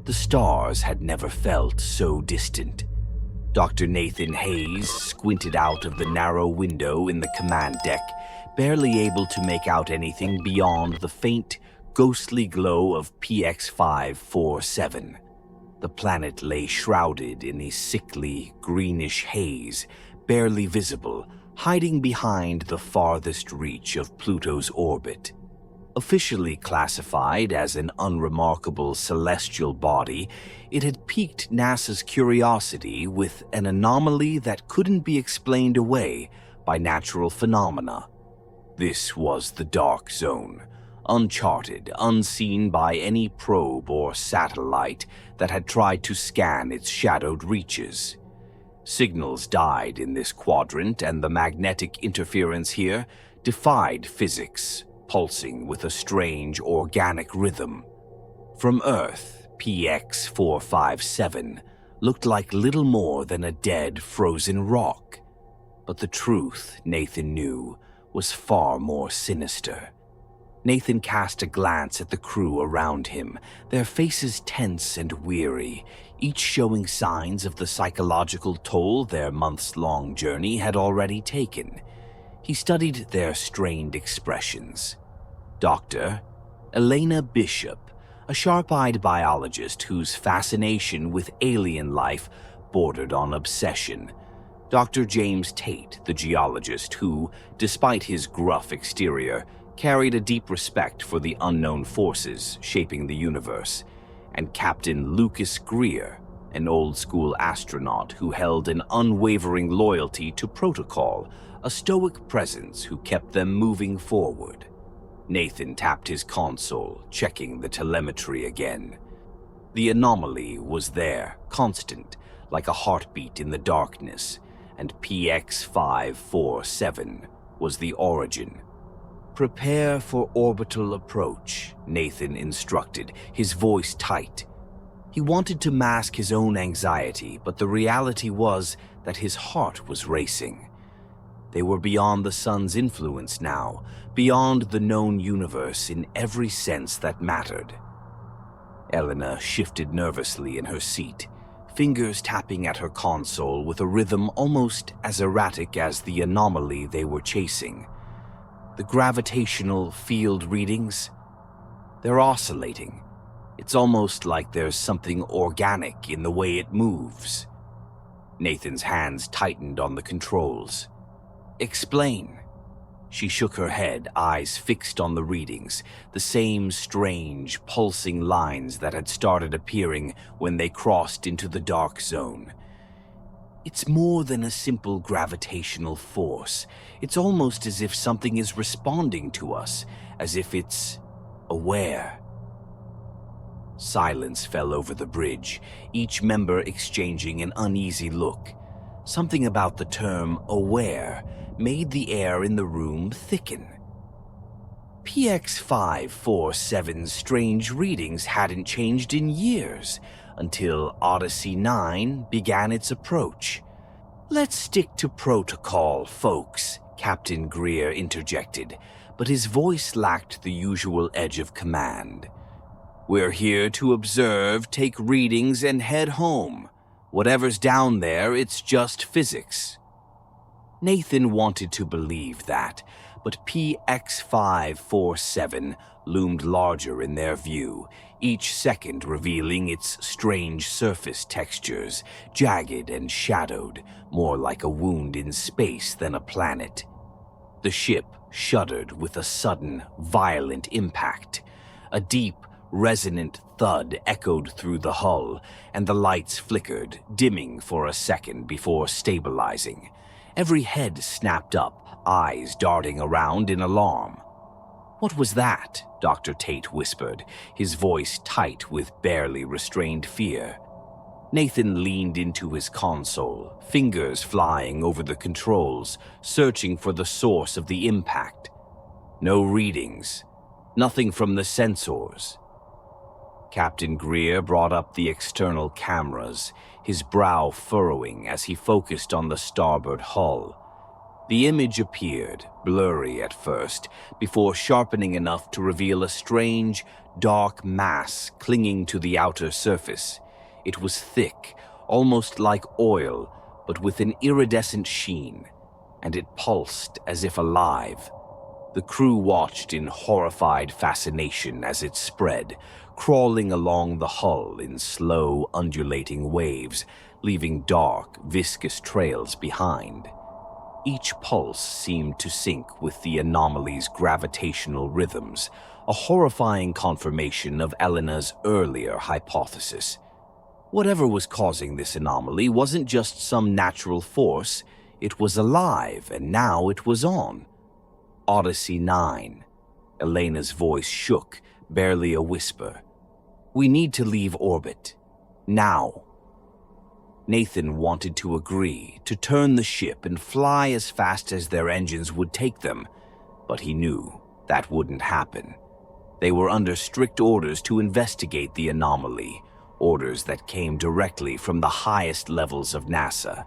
The stars had never felt so distant. Dr. Nathan Hayes squinted out of the narrow window in the command deck, barely able to make out anything beyond the faint, ghostly glow of PX-547. The planet lay shrouded in a sickly, greenish haze, barely visible, hiding behind the farthest reach of Pluto's orbit. Officially classified as an unremarkable celestial body, it had piqued NASA's curiosity with an anomaly that couldn't be explained away by natural phenomena. This was the Dark Zone, uncharted, unseen by any probe or satellite that had tried to scan its shadowed reaches. Signals died in this quadrant, and the magnetic interference here defied physics, pulsing with a strange organic rhythm. From Earth, PX-457 looked like little more than a dead, frozen rock. But the truth, Nathan knew, was far more sinister. Nathan cast a glance at the crew around him, their faces tense and weary, each showing signs of the psychological toll their months-long journey had already taken. He studied their strained expressions. Dr. Elena Bishop, a sharp-eyed biologist whose fascination with alien life bordered on obsession. Dr. James Tate, the geologist who, despite his gruff exterior, carried a deep respect for the unknown forces shaping the universe. And Captain Lucas Greer, an old-school astronaut who held an unwavering loyalty to protocol, a stoic presence who kept them moving forward. Nathan tapped his console, checking the telemetry again. The anomaly was there, constant, like a heartbeat in the darkness, and PX-547 was the origin. "Prepare for orbital approach," Nathan instructed, his voice tight. He wanted to mask his own anxiety, but the reality was that his heart was racing. They were beyond the sun's influence now, beyond the known universe in every sense that mattered. Elena shifted nervously in her seat, fingers tapping at her console with a rhythm almost as erratic as the anomaly they were chasing. The gravitational field readings, they're oscillating. It's almost like there's something organic in the way it moves. Nathan's hands tightened on the controls. "Explain." She shook her head, eyes fixed on the readings, the same strange, pulsing lines that had started appearing when they crossed into the Dark Zone. "It's more than a simple gravitational force. It's almost as if something is responding to us, as if it's aware." Silence fell over the bridge, each member exchanging an uneasy look. Something about the term aware made the air in the room thicken. PX-547's strange readings hadn't changed in years, until Odyssey 9 began its approach. "Let's stick to protocol, folks," Captain Greer interjected, but his voice lacked the usual edge of command. "We're here to observe, take readings, and head home. Whatever's down there, it's just physics." Nathan wanted to believe that, but PX-547 loomed larger in their view, each second revealing its strange surface textures, jagged and shadowed, more like a wound in space than a planet. The ship shuddered with a sudden, violent impact. A deep, resonant thud echoed through the hull, and the lights flickered, dimming for a second before stabilizing. Every head snapped up, eyes darting around in alarm. "What was that?" Dr. Tate whispered, his voice tight with barely restrained fear. Nathan leaned into his console, fingers flying over the controls, searching for the source of the impact. No readings, nothing from the sensors. Captain Greer brought up the external cameras, his brow furrowing as he focused on the starboard hull. The image appeared, blurry at first, before sharpening enough to reveal a strange, dark mass clinging to the outer surface. It was thick, almost like oil, but with an iridescent sheen, and it pulsed as if alive. The crew watched in horrified fascination as it spread, crawling along the hull in slow, undulating waves, leaving dark, viscous trails behind. Each pulse seemed to sync with the anomaly's gravitational rhythms, a horrifying confirmation of Elena's earlier hypothesis. Whatever was causing this anomaly wasn't just some natural force, it was alive, and now it was on. Odyssey 9. Elena's voice shook, barely a whisper. "We need to leave orbit. Now." Nathan wanted to agree, to turn the ship and fly as fast as their engines would take them, but he knew that wouldn't happen. They were under strict orders to investigate the anomaly, orders that came directly from the highest levels of NASA.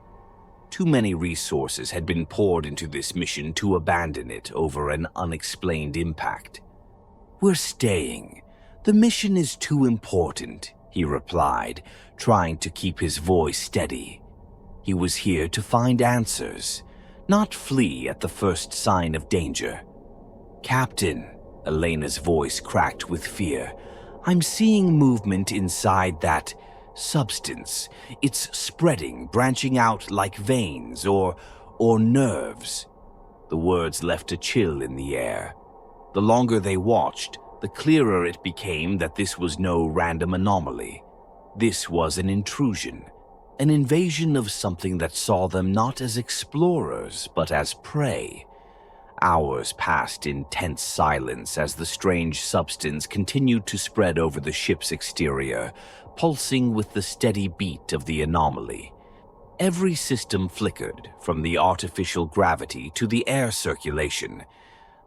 Too many resources had been poured into this mission to abandon it over an unexplained impact. "We're staying. The mission is too important," he replied, trying to keep his voice steady. He was here to find answers, not flee at the first sign of danger. "Captain," Elena's voice cracked with fear, "I'm seeing movement inside that substance. It's spreading, branching out like veins or nerves." The words left a chill in the air. The longer they watched, the clearer it became that this was no random anomaly. This was an intrusion, an invasion of something that saw them not as explorers, but as prey. Hours passed in tense silence as the strange substance continued to spread over the ship's exterior, pulsing with the steady beat of the anomaly. Every system flickered, from the artificial gravity to the air circulation.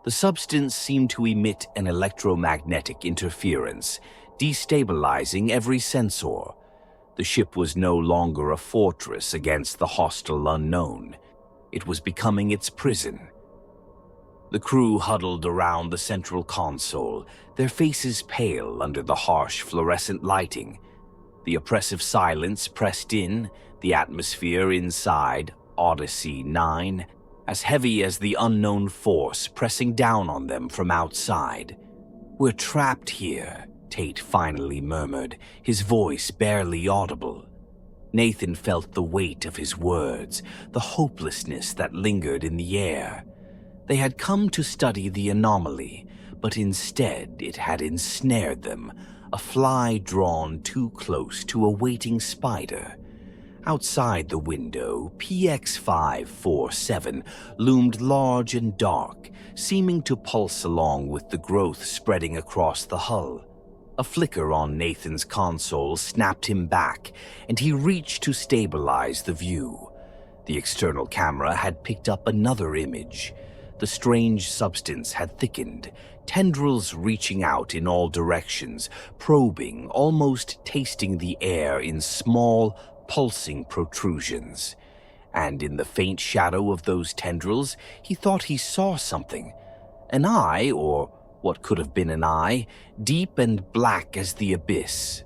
The substance seemed to emit an electromagnetic interference, destabilizing every sensor. The ship was no longer a fortress against the hostile unknown. It was becoming its prison. The crew huddled around the central console, their faces pale under the harsh fluorescent lighting. The oppressive silence pressed in, the atmosphere inside Odyssey 9, as heavy as the unknown force pressing down on them from outside. "We're trapped here," Tate finally murmured, his voice barely audible. Nathan felt the weight of his words, the hopelessness that lingered in the air. They had come to study the anomaly, but instead it had ensnared them, a fly drawn too close to a waiting spider. Outside the window, PX-547 loomed large and dark, seeming to pulse along with the growth spreading across the hull. A flicker on Nathan's console snapped him back, and he reached to stabilize the view. The external camera had picked up another image. The strange substance had thickened, tendrils reaching out in all directions, probing, almost tasting the air in small, pulsing protrusions. And in the faint shadow of those tendrils, he thought he saw something. An eye, or what could have been an eye, deep and black as the abyss.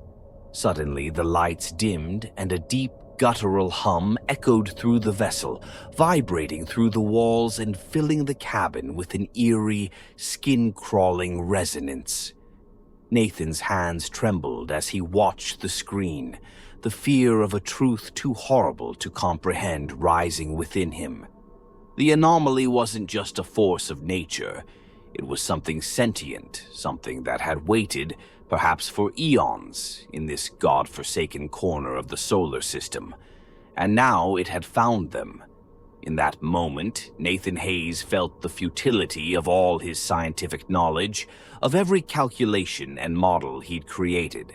Suddenly the lights dimmed, and a deep, guttural hum echoed through the vessel, vibrating through the walls and filling the cabin with an eerie, skin-crawling resonance. Nathan's hands trembled as he watched the screen, the fear of a truth too horrible to comprehend rising within him. The anomaly wasn't just a force of nature. It was something sentient, something that had waited, perhaps for eons, in this god-forsaken corner of the solar system. And now it had found them. In that moment, Nathan Hayes felt the futility of all his scientific knowledge, of every calculation and model he'd created.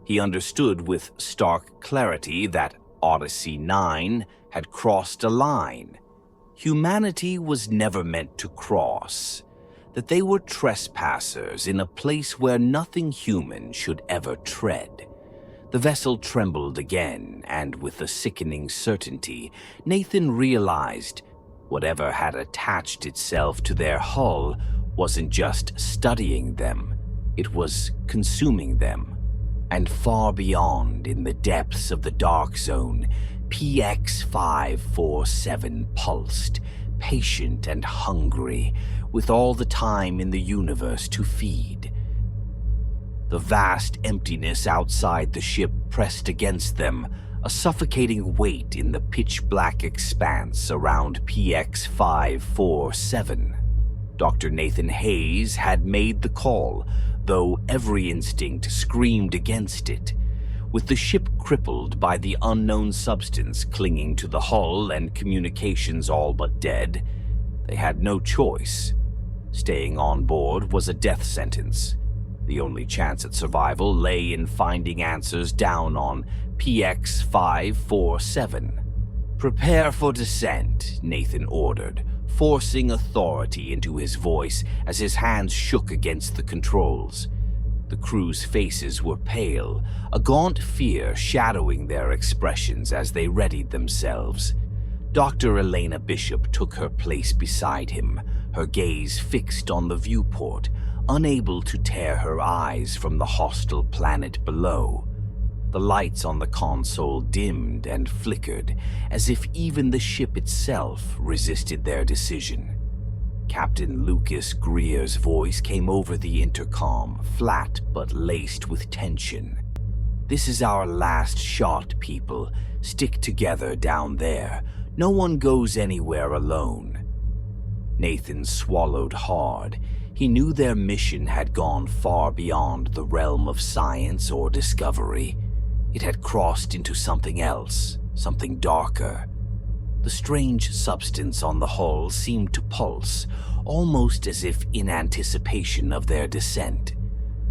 He understood with stark clarity that Odyssey 9 had crossed a line. Humanity was never meant to cross, that they were trespassers in a place where nothing human should ever tread. The vessel trembled again, and with a sickening certainty, Nathan realized Whatever had attached itself to their hull wasn't just studying them, it was consuming them. And far beyond, in the depths of the dark zone, PX-547 pulsed, patient and hungry, with all the time in the universe to feed. The vast emptiness outside the ship pressed against them, a suffocating weight in the pitch-black expanse around PX-547. Dr. Nathan Hayes had made the call, though every instinct screamed against it. With the ship crippled by the unknown substance clinging to the hull and communications all but dead, they had no choice. Staying on board was a death sentence. The only chance at survival lay in finding answers down on PX-547. "Prepare for descent," Nathan ordered, forcing authority into his voice as his hands shook against the controls. The crew's faces were pale, a gaunt fear shadowing their expressions as they readied themselves. Dr. Elena Bishop took her place beside him, her gaze fixed on the viewport, unable to tear her eyes from the hostile planet below. The lights on the console dimmed and flickered, as if even the ship itself resisted their decision. Captain Lucas Greer's voice came over the intercom, flat but laced with tension. "This is our last shot, people. Stick together down there. No one goes anywhere alone." Nathan swallowed hard. He knew their mission had gone far beyond the realm of science or discovery. It had crossed into something else, something darker. The strange substance on the hull seemed to pulse, almost as if in anticipation of their descent.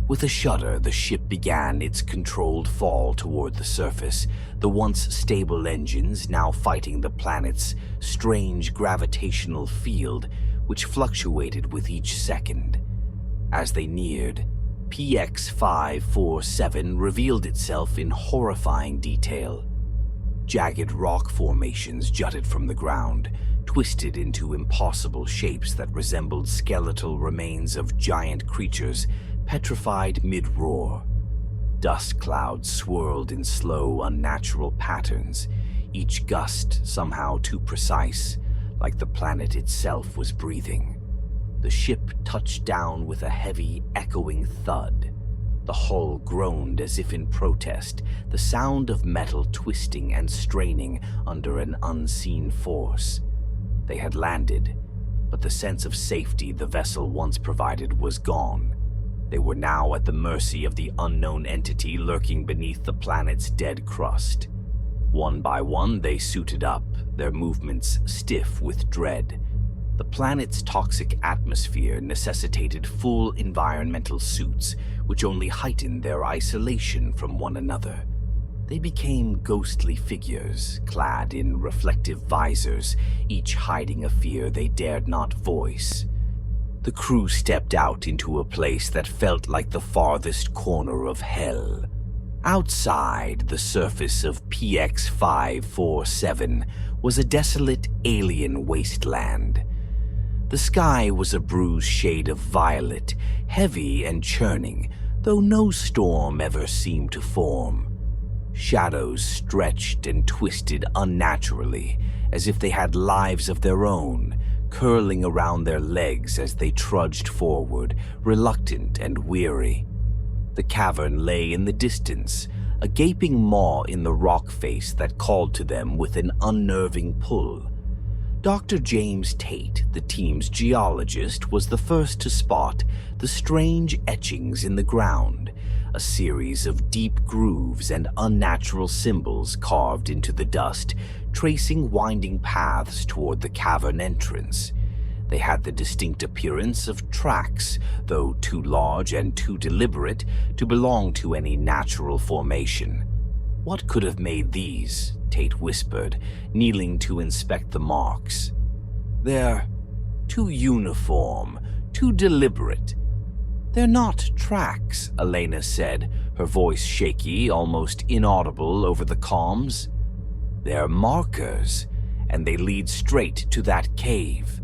With a shudder, the ship began its controlled fall toward the surface, the once stable engines now fighting the planet's strange gravitational field, which fluctuated with each second. As they neared, PX-547 revealed itself in horrifying detail. Jagged rock formations jutted from the ground, twisted into impossible shapes that resembled skeletal remains of giant creatures petrified mid-roar. Dust clouds swirled in slow, unnatural patterns, each gust somehow too precise, like the planet itself was breathing. The ship touched down with a heavy, echoing thud. The hull groaned as if in protest, the sound of metal twisting and straining under an unseen force. They had landed, but the sense of safety the vessel once provided was gone. They were now at the mercy of the unknown entity lurking beneath the planet's dead crust. One by one, they suited up, their movements stiff with dread. The planet's toxic atmosphere necessitated full environmental suits, which only heightened their isolation from one another. They became ghostly figures, clad in reflective visors, each hiding a fear they dared not voice. The crew stepped out into a place that felt like the farthest corner of hell. Outside the surface of PX-547 was a desolate alien wasteland. The sky was a bruised shade of violet, heavy and churning, though no storm ever seemed to form. Shadows stretched and twisted unnaturally, as if they had lives of their own, curling around their legs as they trudged forward, reluctant and weary. The cavern lay in the distance, a gaping maw in the rock face that called to them with an unnerving pull. Dr. James Tate, the team's geologist, was the first to spot the strange etchings in the ground, a series of deep grooves and unnatural symbols carved into the dust, tracing winding paths toward the cavern entrance. They had the distinct appearance of tracks, though too large and too deliberate to belong to any natural formation. "What could have made these?" Tate whispered, kneeling to inspect the marks. "They're too uniform, too deliberate." "They're not tracks," Elena said, her voice shaky, almost inaudible over the comms. "They're markers, and they lead straight to that cave.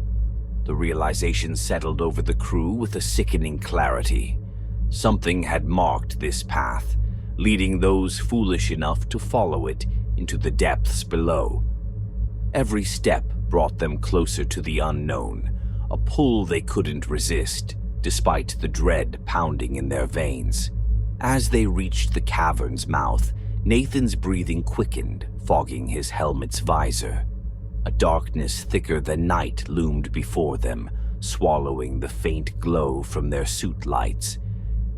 The realization settled over the crew with a sickening clarity. Something had marked this path, leading those foolish enough to follow it into the depths below. Every step brought them closer to the unknown, a pull they couldn't resist, despite the dread pounding in their veins. As they reached the cavern's mouth, Nathan's breathing quickened, fogging his helmet's visor. A darkness thicker than night loomed before them, swallowing the faint glow from their suit lights.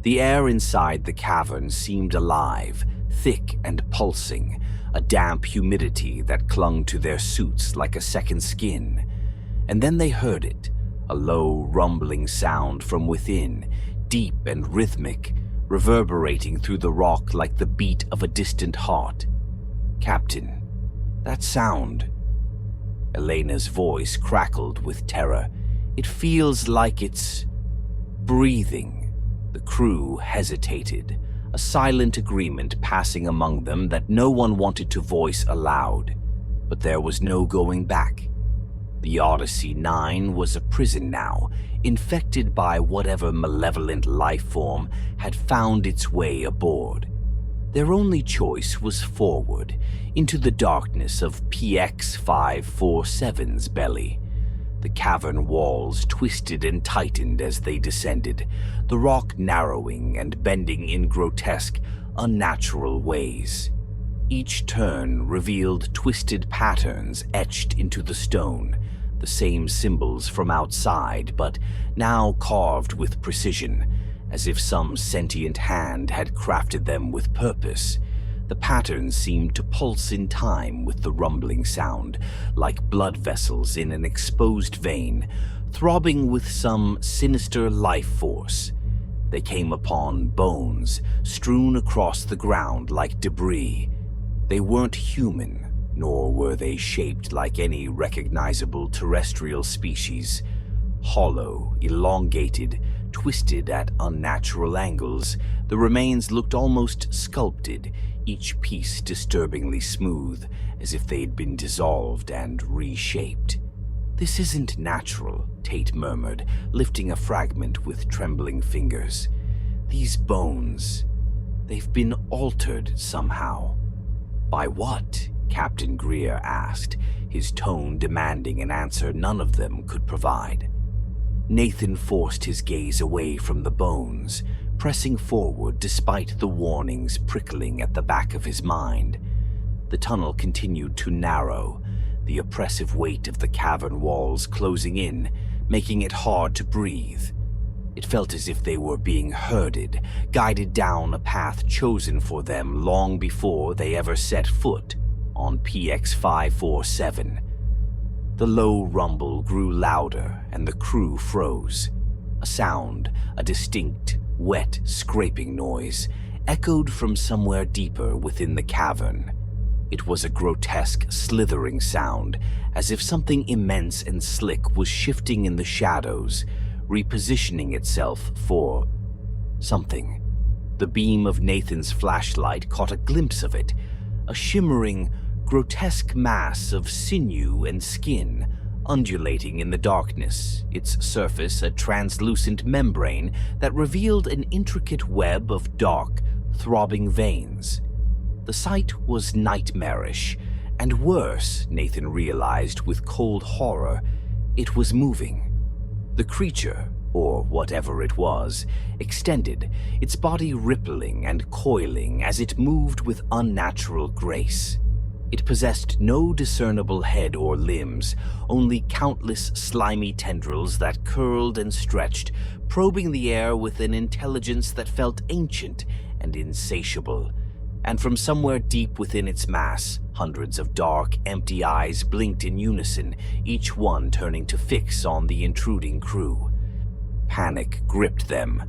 The air inside the cavern seemed alive, thick and pulsing, a damp humidity that clung to their suits like a second skin. And then they heard it, a low, rumbling sound from within, deep and rhythmic, reverberating through the rock like the beat of a distant heart. "Captain, that sound." Elena's voice crackled with terror. "It feels like it's breathing." The crew hesitated, a silent agreement passing among them that no one wanted to voice aloud. But there was no going back. The Odyssey 9 was a prison now, infected by whatever malevolent life form had found its way aboard. Their only choice was forward, into the darkness of PX-547's belly. The cavern walls twisted and tightened as they descended, the rock narrowing and bending in grotesque, unnatural ways. Each turn revealed twisted patterns etched into the stone, the same symbols from outside, but now carved with precision, as if some sentient hand had crafted them with purpose. The patterns seemed to pulse in time with the rumbling sound, like blood vessels in an exposed vein, throbbing with some sinister life force. They came upon bones strewn across the ground like debris. They weren't human, nor were they shaped like any recognizable terrestrial species. Hollow, elongated, twisted at unnatural angles, the remains looked almost sculpted, each piece disturbingly smooth, as if they'd been dissolved and reshaped. "This isn't natural," Tate murmured, lifting a fragment with trembling fingers. "These bones, they've been altered somehow." "By what?" Captain Greer asked, his tone demanding an answer none of them could provide. Nathan forced his gaze away from the bones, pressing forward despite the warnings prickling at the back of his mind. The tunnel continued to narrow, the oppressive weight of the cavern walls closing in, making it hard to breathe. It felt as if they were being herded, guided down a path chosen for them long before they ever set foot on PX-547. The low rumble grew louder and the crew froze. A sound, a distinct, wet, scraping noise, echoed from somewhere deeper within the cavern. It was a grotesque, slithering sound, as if something immense and slick was shifting in the shadows, repositioning itself for something. The beam of Nathan's flashlight caught a glimpse of it, a shimmering, grotesque mass of sinew and skin, undulating in the darkness, its surface a translucent membrane that revealed an intricate web of dark, throbbing veins. The sight was nightmarish, and worse, Nathan realized with cold horror, it was moving. The creature, or whatever it was, extended, its body rippling and coiling as it moved with unnatural grace. It possessed no discernible head or limbs, only countless slimy tendrils that curled and stretched, probing the air with an intelligence that felt ancient and insatiable. And from somewhere deep within its mass, hundreds of dark, empty eyes blinked in unison, each one turning to fix on the intruding crew. Panic gripped them.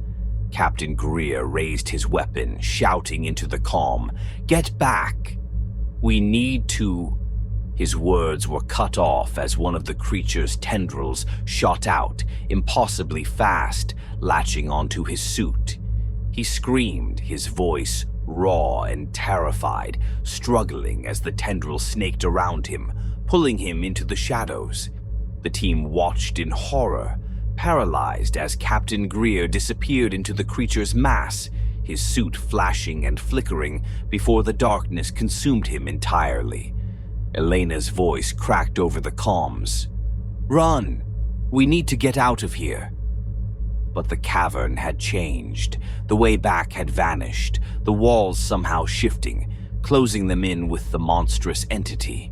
Captain Greer raised his weapon, shouting into the calm, "Get back! We need to..." His words were cut off as one of the creature's tendrils shot out, impossibly fast, latching onto his suit. He screamed, his voice raw and terrified, struggling as the tendril snaked around him, pulling him into the shadows. The team watched in horror, paralyzed as Captain Greer disappeared into the creature's mass, his suit flashing and flickering before the darkness consumed him entirely. Elena's voice cracked over the comms. "Run! We need to get out of here." But the cavern had changed. The way back had vanished, the walls somehow shifting, closing them in with the monstrous entity.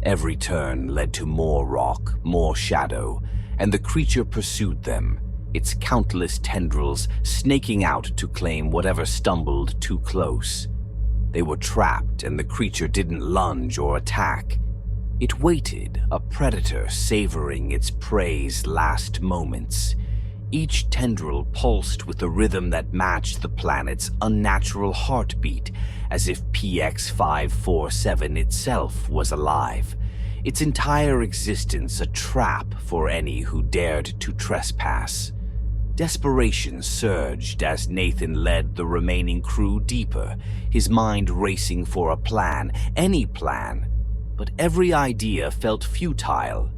Every turn led to more rock, more shadow, and the creature pursued them, its countless tendrils snaking out to claim whatever stumbled too close. They were trapped, and the creature didn't lunge or attack. It waited, a predator savoring its prey's last moments. Each tendril pulsed with a rhythm that matched the planet's unnatural heartbeat, as if PX-547 itself was alive, its entire existence a trap for any who dared to trespass. Desperation surged as Nathan led the remaining crew deeper, his mind racing for a plan, any plan. But every idea felt futile.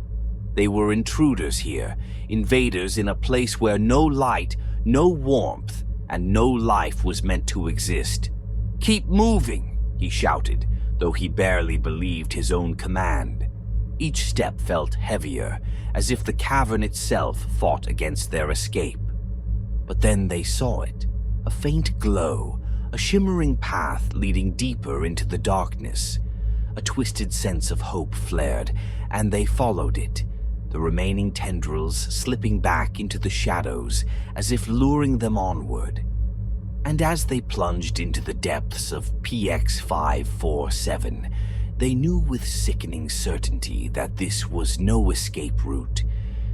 They were intruders here, invaders in a place where no light, no warmth, and no life was meant to exist. "Keep moving," he shouted, though he barely believed his own command. Each step felt heavier, as if the cavern itself fought against their escape. But then they saw it, a faint glow, a shimmering path leading deeper into the darkness. A twisted sense of hope flared, and they followed it, the remaining tendrils slipping back into the shadows as if luring them onward. And as they plunged into the depths of PX-547, they knew with sickening certainty that this was no escape route.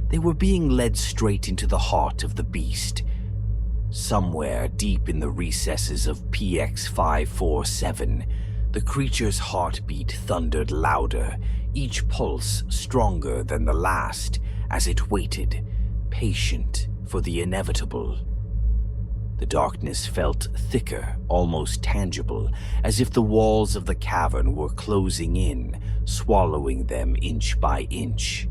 They were being led straight into the heart of the beast. Somewhere deep in the recesses of PX-547, the creature's heartbeat thundered louder, each pulse stronger than the last, as it waited, patient for the inevitable. The darkness felt thicker, almost tangible, as if the walls of the cavern were closing in, swallowing them inch by inch.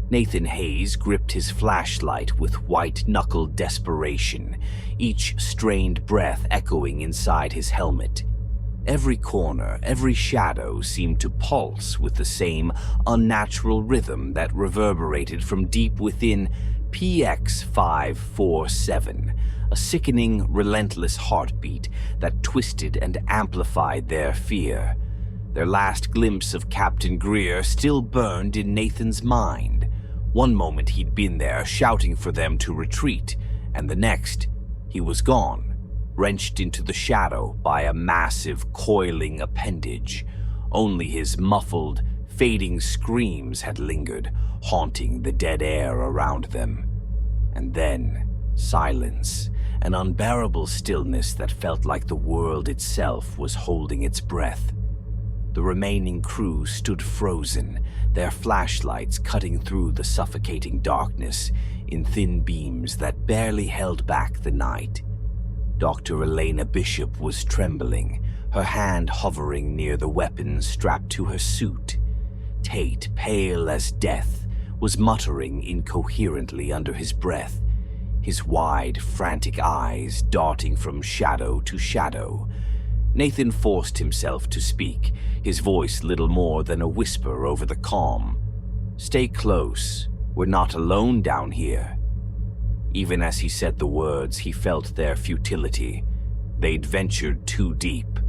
Nathan Hayes gripped his flashlight with white-knuckled desperation, each strained breath echoing inside his helmet. Every corner, every shadow seemed to pulse with the same unnatural rhythm that reverberated from deep within PX-547, a sickening, relentless heartbeat that twisted and amplified their fear. Their last glimpse of Captain Greer still burned in Nathan's mind. One moment he'd been there, shouting for them to retreat, and the next, he was gone, wrenched into the shadow by a massive, coiling appendage. Only his muffled, fading screams had lingered, haunting the dead air around them. And then, silence, an unbearable stillness that felt like the world itself was holding its breath. The remaining crew stood frozen, their flashlights cutting through the suffocating darkness in thin beams that barely held back the night. Dr. Elena Bishop was trembling, her hand hovering near the weapon strapped to her suit. Tate, pale as death, was muttering incoherently under his breath, his wide, frantic eyes darting from shadow to shadow. Nathan forced himself to speak, his voice little more than a whisper over the comm. "Stay close. We're not alone down here." Even as he said the words, he felt their futility. They'd ventured too deep.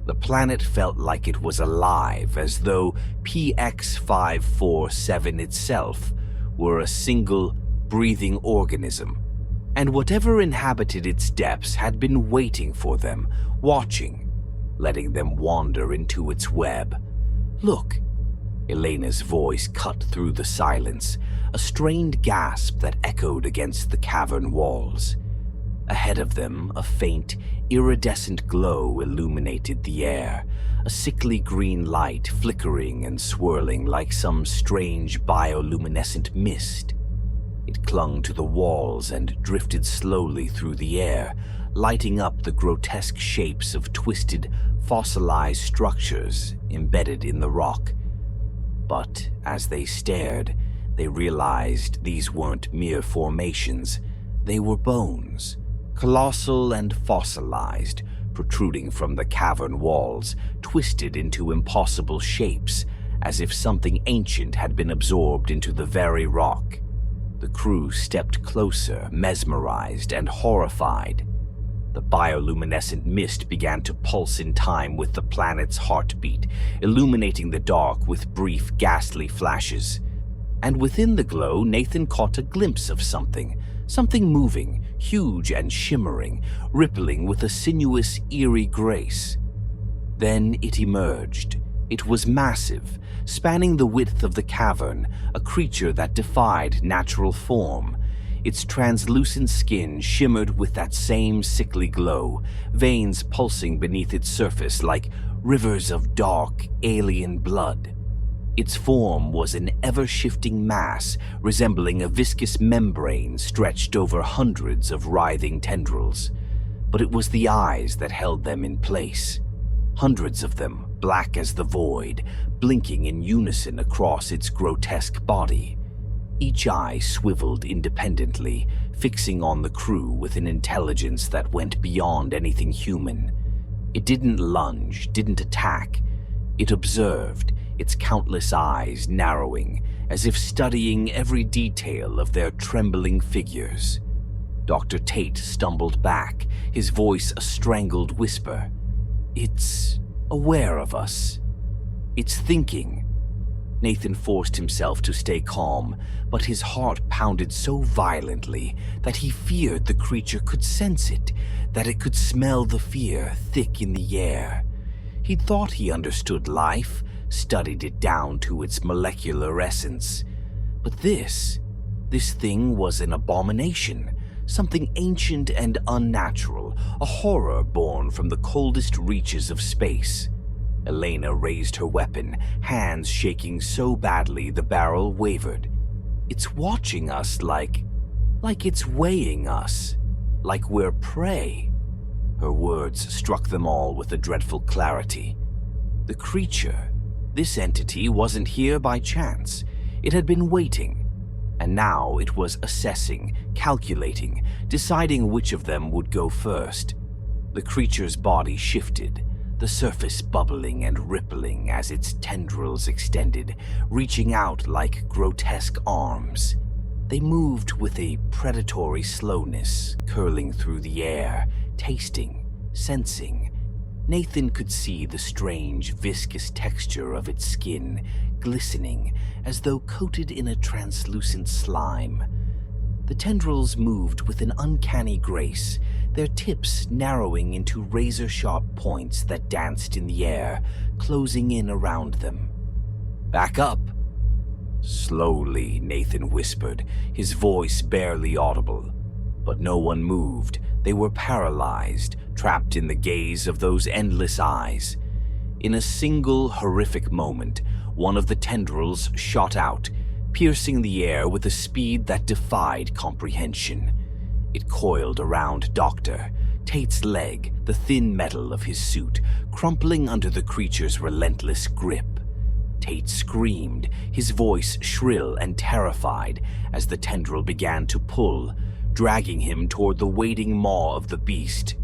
The planet felt like it was alive, as though PX-547 itself were a single, breathing organism. And whatever inhabited its depths had been waiting for them, watching, letting them wander into its web. "Look!" Elena's voice cut through the silence, a strained gasp that echoed against the cavern walls. Ahead of them, a faint, iridescent glow illuminated the air, a sickly green light flickering and swirling like some strange bioluminescent mist. It clung to the walls and drifted slowly through the air, lighting up the grotesque shapes of twisted, fossilized structures embedded in the rock. But as they stared, they realized these weren't mere formations. They were bones, colossal and fossilized, protruding from the cavern walls, twisted into impossible shapes, as if something ancient had been absorbed into the very rock. The crew stepped closer, mesmerized and horrified. The bioluminescent mist began to pulse in time with the planet's heartbeat, illuminating the dark with brief, ghastly flashes. And within the glow, Nathan caught a glimpse of something moving, huge and shimmering, rippling with a sinuous, eerie grace. Then it emerged. It was massive, spanning the width of the cavern, a creature that defied natural form. Its translucent skin shimmered with that same sickly glow, veins pulsing beneath its surface like rivers of dark, alien blood. Its form was an ever-shifting mass, resembling a viscous membrane stretched over hundreds of writhing tendrils. But it was the eyes that held them in place. Hundreds of them, black as the void, blinking in unison across its grotesque body. Each eye swiveled independently, fixing on the crew with an intelligence that went beyond anything human. It didn't lunge, didn't attack. It observed, its countless eyes narrowing, as if studying every detail of their trembling figures. Dr. Tate stumbled back, his voice a strangled whisper. "It's aware of us. It's thinking." Nathan forced himself to stay calm, but his heart pounded so violently that he feared the creature could sense it, that it could smell the fear thick in the air. He'd thought he understood life, studied it down to its molecular essence. But this thing was an abomination, something ancient and unnatural, a horror born from the coldest reaches of space. Elena raised her weapon, hands shaking so badly the barrel wavered. "It's watching us like it's weighing us, like we're prey." Her words struck them all with a dreadful clarity. The creature, this entity, wasn't here by chance. It had been waiting, and now it was assessing, calculating, deciding which of them would go first. The creature's body shifted, the surface bubbling and rippling as its tendrils extended, reaching out like grotesque arms. They moved with a predatory slowness, curling through the air, tasting, sensing. Nathan could see the strange, viscous texture of its skin, glistening as though coated in a translucent slime. The tendrils moved with an uncanny grace, their tips narrowing into razor-sharp points that danced in the air, closing in around them. "Back up!" Slowly, Nathan whispered, his voice barely audible. But no one moved. They were paralyzed, trapped in the gaze of those endless eyes. In a single horrific moment, one of the tendrils shot out, piercing the air with a speed that defied comprehension. It coiled around Dr. Tate's leg, the thin metal of his suit, crumpling under the creature's relentless grip. Tate screamed, his voice shrill and terrified, as the tendril began to pull, dragging him toward the waiting maw of the beast.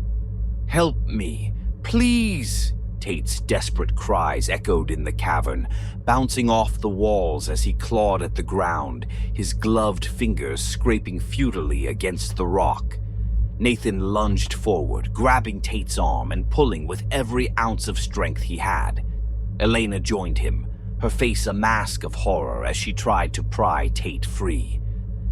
"Help me, please!" Tate's desperate cries echoed in the cavern, bouncing off the walls as he clawed at the ground, his gloved fingers scraping futilely against the rock. Nathan lunged forward, grabbing Tate's arm and pulling with every ounce of strength he had. Elena joined him, her face a mask of horror as she tried to pry Tate free.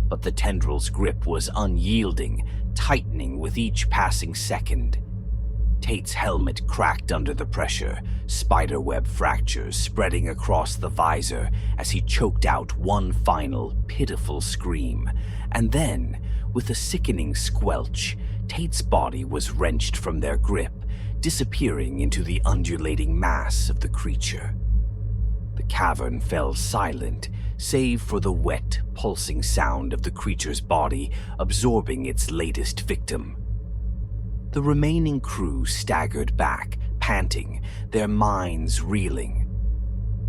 But the tendril's grip was unyielding, tightening with each passing second. Tate's helmet cracked under the pressure, spiderweb fractures spreading across the visor as he choked out one final, pitiful scream. And then, with a sickening squelch, Tate's body was wrenched from their grip, disappearing into the undulating mass of the creature. The cavern fell silent, save for the wet, pulsing sound of the creature's body absorbing its latest victim. The remaining crew staggered back, panting, their minds reeling.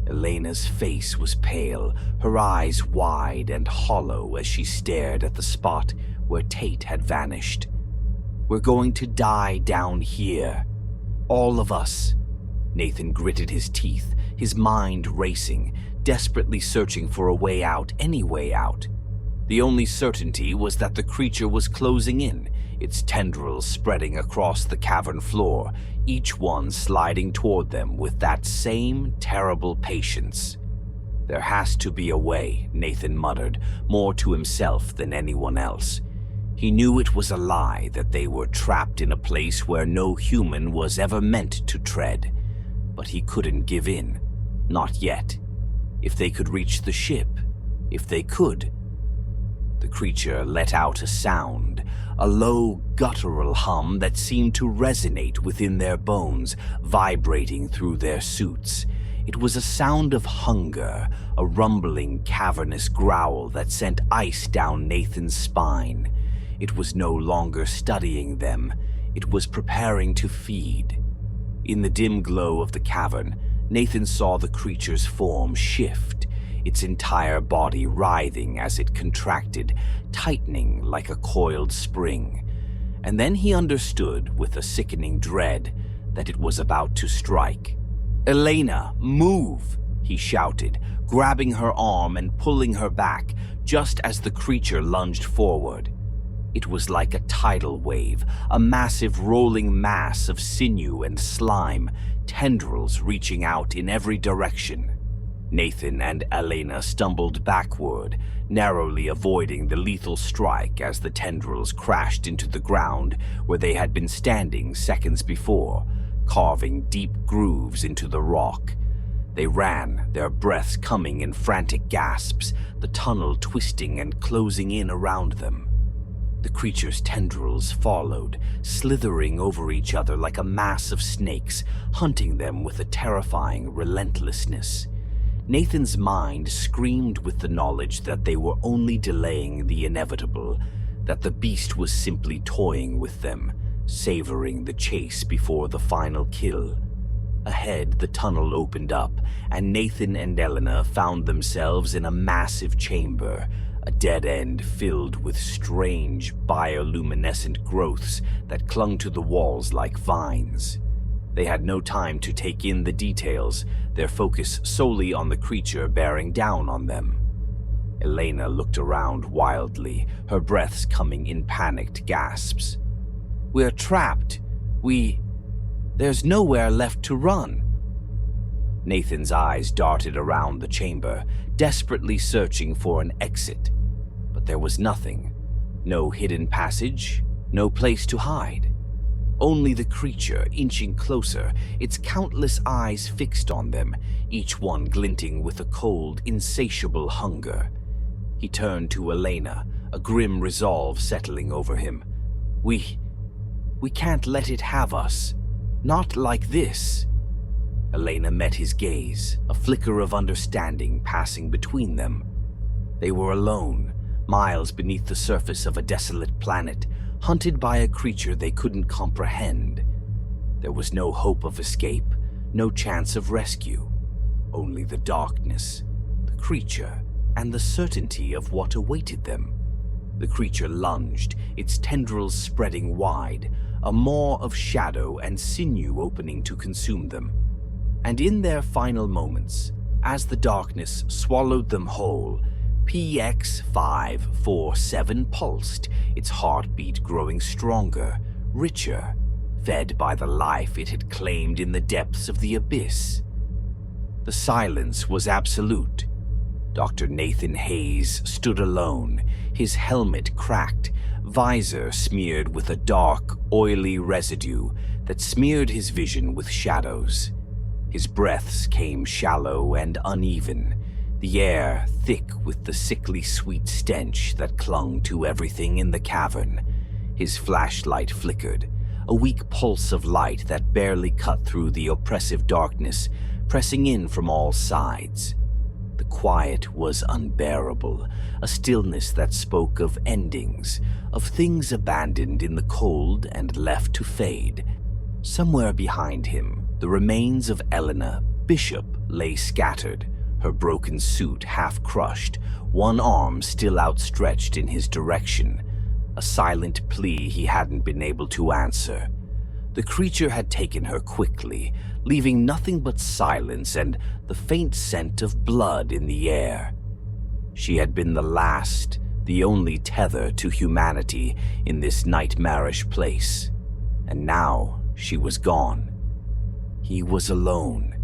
Elena's face was pale, her eyes wide and hollow as she stared at the spot where Tate had vanished. "We're going to die down here. All of us." Nathan gritted his teeth, his mind racing, desperately searching for a way out, any way out. The only certainty was that the creature was closing in, its tendrils spreading across the cavern floor, each one sliding toward them with that same terrible patience. "There has to be a way," Nathan muttered, more to himself than anyone else. He knew it was a lie that they were trapped in a place where no human was ever meant to tread. But he couldn't give in. Not yet. If they could reach the ship, if they could. The creature let out a sound, a low, guttural hum that seemed to resonate within their bones, vibrating through their suits. It was a sound of hunger, a rumbling, cavernous growl that sent ice down Nathan's spine. It was no longer studying them. It was preparing to feed. In the dim glow of the cavern, Nathan saw the creature's form shift, its entire body writhing as it contracted, tightening like a coiled spring. And then he understood, with a sickening dread, that it was about to strike. "Elena, move!" he shouted, grabbing her arm and pulling her back, just as the creature lunged forward. It was like a tidal wave, a massive rolling mass of sinew and slime, tendrils reaching out in every direction. Nathan and Elena stumbled backward, narrowly avoiding the lethal strike as the tendrils crashed into the ground where they had been standing seconds before, carving deep grooves into the rock. They ran, their breaths coming in frantic gasps, the tunnel twisting and closing in around them. The creature's tendrils followed, slithering over each other like a mass of snakes, hunting them with a terrifying relentlessness. Nathan's mind screamed with the knowledge that they were only delaying the inevitable, that the beast was simply toying with them, savoring the chase before the final kill. Ahead, the tunnel opened up, and Nathan and Elena found themselves in a massive chamber, a dead end filled with strange bioluminescent growths that clung to the walls like vines. They had no time to take in the details, their focus solely on the creature bearing down on them. Elena looked around wildly, her breaths coming in panicked gasps. "We're trapped. There's nowhere left to run." Nathan's eyes darted around the chamber, desperately searching for an exit. But there was nothing. No hidden passage, no place to hide. Only the creature inching closer, its countless eyes fixed on them, each one glinting with a cold, insatiable hunger. He turned to Elena, a grim resolve settling over him. We can't let it have us. Not like this." Elena met his gaze, a flicker of understanding passing between them. They were alone, miles beneath the surface of a desolate planet, hunted by a creature they couldn't comprehend. There was no hope of escape, no chance of rescue. Only the darkness, the creature, and the certainty of what awaited them. The creature lunged, its tendrils spreading wide, a maw of shadow and sinew opening to consume them. And in their final moments, as the darkness swallowed them whole, PX-547 pulsed, its heartbeat growing stronger, richer, fed by the life it had claimed in the depths of the abyss. The silence was absolute. Dr. Nathan Hayes stood alone, his helmet cracked, visor smeared with a dark, oily residue that smeared his vision with shadows. His breaths came shallow and uneven, the air thick with the sickly sweet stench that clung to everything in the cavern. His flashlight flickered, a weak pulse of light that barely cut through the oppressive darkness, pressing in from all sides. The quiet was unbearable, a stillness that spoke of endings, of things abandoned in the cold and left to fade. Somewhere behind him, the remains of Elena, Bishop, lay scattered, her broken suit half crushed, one arm still outstretched in his direction, a silent plea he hadn't been able to answer. The creature had taken her quickly, leaving nothing but silence and the faint scent of blood in the air. She had been the last, the only tether to humanity in this nightmarish place, and now she was gone. He was alone.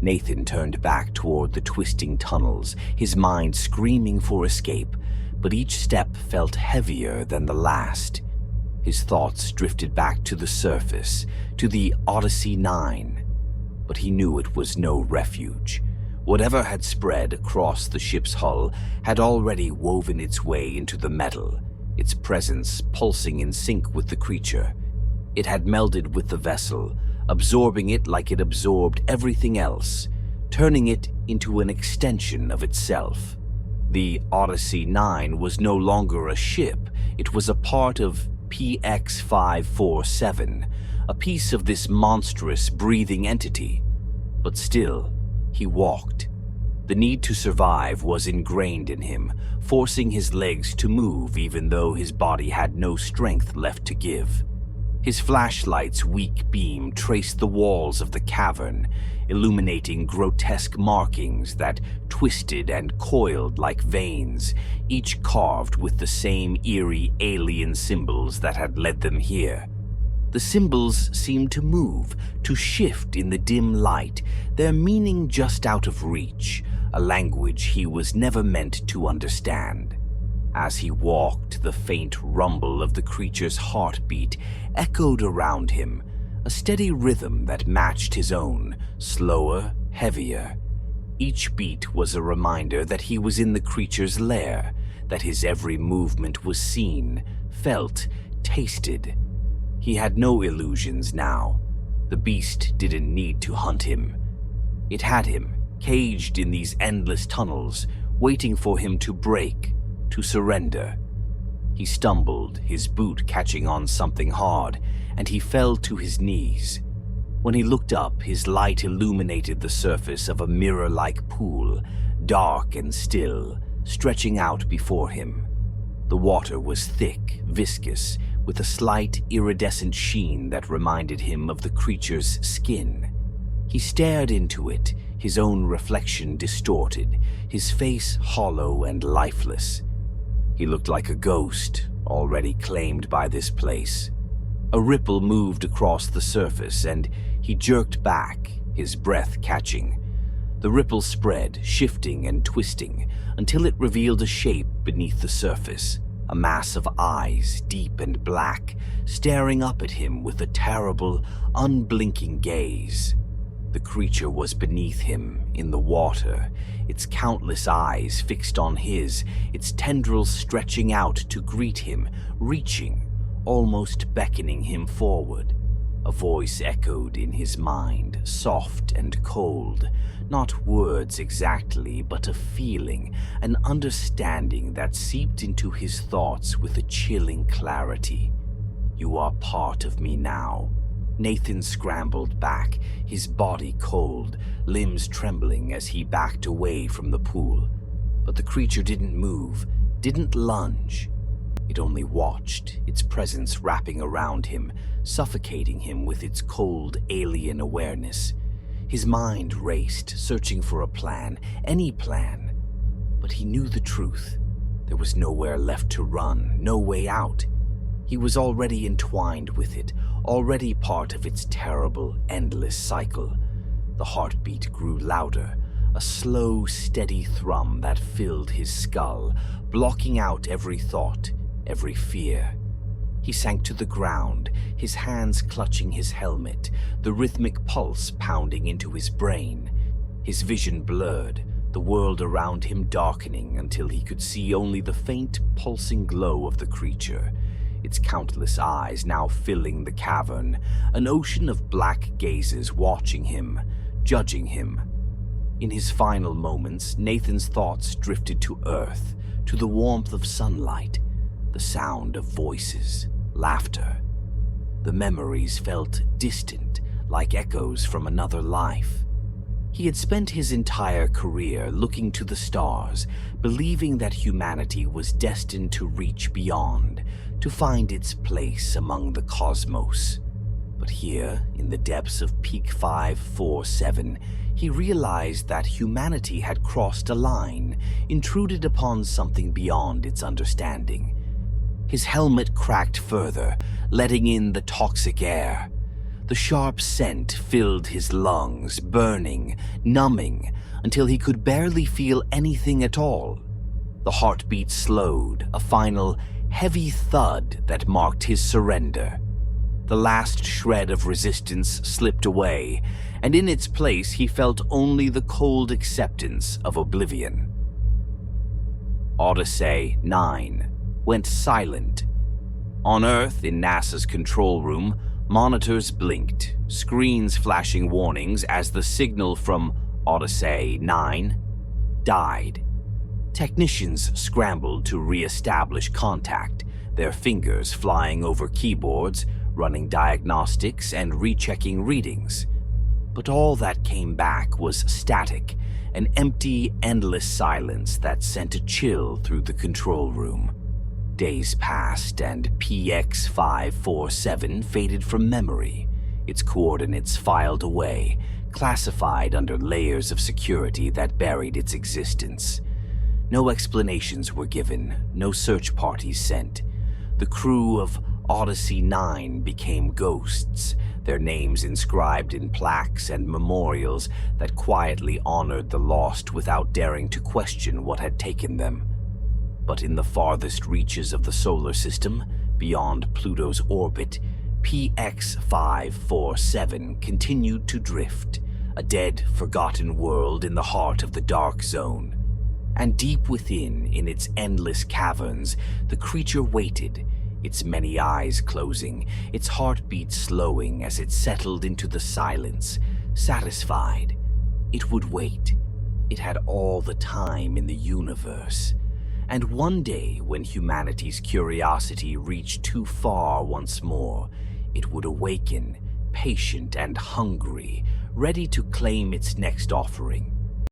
Nathan turned back toward the twisting tunnels, his mind screaming for escape, but each step felt heavier than the last. His thoughts drifted back to the surface, to the Odyssey 9, but he knew it was no refuge. Whatever had spread across the ship's hull had already woven its way into the metal, its presence pulsing in sync with the creature. It had melded with the vessel, absorbing it like it absorbed everything else, turning it into an extension of itself. The Odyssey 9 was no longer a ship, it was a part of PX-547, a piece of this monstrous breathing entity. But still, he walked. The need to survive was ingrained in him, forcing his legs to move even though his body had no strength left to give. His flashlight's weak beam traced the walls of the cavern, illuminating grotesque markings that twisted and coiled like veins, each carved with the same eerie alien symbols that had led them here. The symbols seemed to move, to shift in the dim light, their meaning just out of reach, a language he was never meant to understand. As he walked, the faint rumble of the creature's heartbeat echoed around him, a steady rhythm that matched his own, slower, heavier. Each beat was a reminder that he was in the creature's lair, that his every movement was seen, felt, tasted. He had no illusions now. The beast didn't need to hunt him. It had him, caged in these endless tunnels, waiting for him to break, to surrender. He stumbled, his boot catching on something hard, and he fell to his knees. When he looked up, his light illuminated the surface of a mirror-like pool, dark and still, stretching out before him. The water was thick, viscous, with a slight iridescent sheen that reminded him of the creature's skin. He stared into it, his own reflection distorted, his face hollow and lifeless. He looked like a ghost, already claimed by this place. A ripple moved across the surface, and he jerked back, his breath catching. The ripple spread, shifting and twisting, until it revealed a shape beneath the surface, a mass of eyes, deep and black, staring up at him with a terrible, unblinking gaze. The creature was beneath him, in the water, its countless eyes fixed on his, its tendrils stretching out to greet him, reaching, almost beckoning him forward. A voice echoed in his mind, soft and cold, not words exactly, but a feeling, an understanding that seeped into his thoughts with a chilling clarity. "You are part of me now." Nathan scrambled back, his body cold, limbs trembling as he backed away from the pool. But the creature didn't move, didn't lunge. It only watched, its presence wrapping around him, suffocating him with its cold, alien awareness. His mind raced, searching for a plan, any plan. But he knew the truth. There was nowhere left to run, no way out. He was already entwined with it, already part of its terrible, endless cycle. The heartbeat grew louder, a slow, steady thrum that filled his skull, blocking out every thought, every fear. He sank to the ground, his hands clutching his helmet, the rhythmic pulse pounding into his brain. His vision blurred, the world around him darkening until he could see only the faint, pulsing glow of the creature, its countless eyes now filling the cavern, an ocean of black gazes watching him, judging him. In his final moments, Nathan's thoughts drifted to earth, to the warmth of sunlight, the sound of voices, laughter. The memories felt distant, like echoes from another life. He had spent his entire career looking to the stars, believing that humanity was destined to reach beyond, to find its place among the cosmos. But here, in the depths of Peak 547, he realized that humanity had crossed a line, intruded upon something beyond its understanding. His helmet cracked further, letting in the toxic air. The sharp scent filled his lungs, burning, numbing, until he could barely feel anything at all. The heartbeat slowed, a final, heavy thud that marked his surrender. The last shred of resistance slipped away, and in its place he felt only the cold acceptance of oblivion. Odyssey 9 went silent. On Earth, in NASA's control room, monitors blinked, screens flashing warnings as the signal from Odyssey 9 died. Technicians scrambled to re-establish contact, their fingers flying over keyboards, running diagnostics and rechecking readings. But all that came back was static, an empty, endless silence that sent a chill through the control room. Days passed and PX547 faded from memory, its coordinates filed away, classified under layers of security that buried its existence. No explanations were given, no search parties sent. The crew of Odyssey 9 became ghosts, their names inscribed in plaques and memorials that quietly honored the lost without daring to question what had taken them. But in the farthest reaches of the solar system, beyond Pluto's orbit, PX547 continued to drift, a dead, forgotten world in the heart of the dark zone. And deep within, in its endless caverns, the creature waited, its many eyes closing, its heartbeat slowing as it settled into the silence, satisfied. It would wait. It had all the time in the universe. And one day, when humanity's curiosity reached too far once more, it would awaken, patient and hungry, ready to claim its next offering.